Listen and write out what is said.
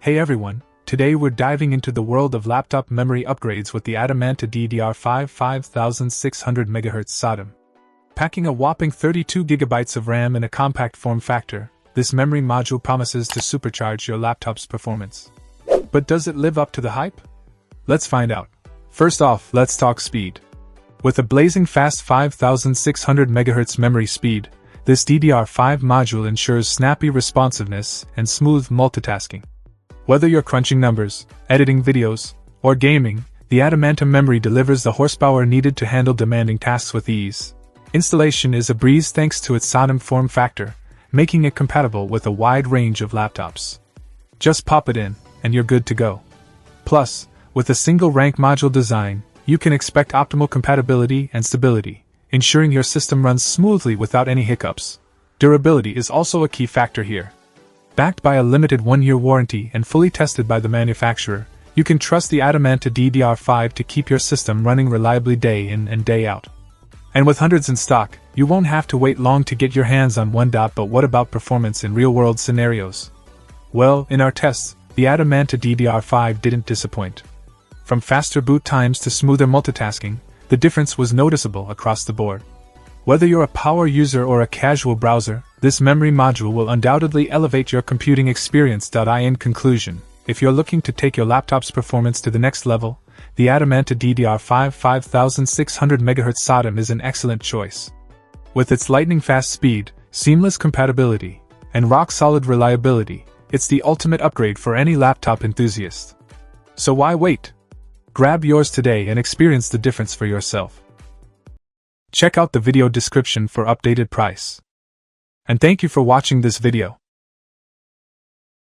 Hey everyone, today we're diving into the world of laptop memory upgrades with the Adamanta DDR5 5600MHz SODIMM. Packing a whopping 32GB of RAM in a compact form factor, this memory module promises to supercharge your laptop's performance. But does it live up to the hype? Let's find out. First off, let's talk speed. With a blazing fast 5600MHz memory speed, this DDR5 module ensures snappy responsiveness and smooth multitasking. Whether you're crunching numbers, editing videos, or gaming, the Adamanta memory delivers the horsepower needed to handle demanding tasks with ease. Installation is a breeze thanks to its SODIMM form factor, making it compatible with a wide range of laptops. Just pop it in, and you're good to go. Plus, with a single rank module design, you can expect optimal compatibility and stability, ensuring your system runs smoothly without any hiccups. Durability is also a key factor here. Backed by a limited 1-year warranty and fully tested by the manufacturer, you can trust the Adamanta DDR5 to keep your system running reliably day in and day out. And with hundreds in stock, you won't have to wait long to get your hands on one. But what about performance in real-world scenarios? Well, in our tests, the Adamanta DDR5 didn't disappoint. From faster boot times to smoother multitasking, the difference was noticeable across the board. Whether you're a power user or a casual browser, this memory module will undoubtedly elevate your computing experience. In conclusion, if you're looking to take your laptop's performance to the next level, the Adamanta DDR5 5600MHz SODIMM is an excellent choice. With its lightning-fast speed, seamless compatibility, and rock-solid reliability, it's the ultimate upgrade for any laptop enthusiast. So why wait? Grab yours today and experience the difference for yourself. Check out the video description for updated price. And thank you for watching this video.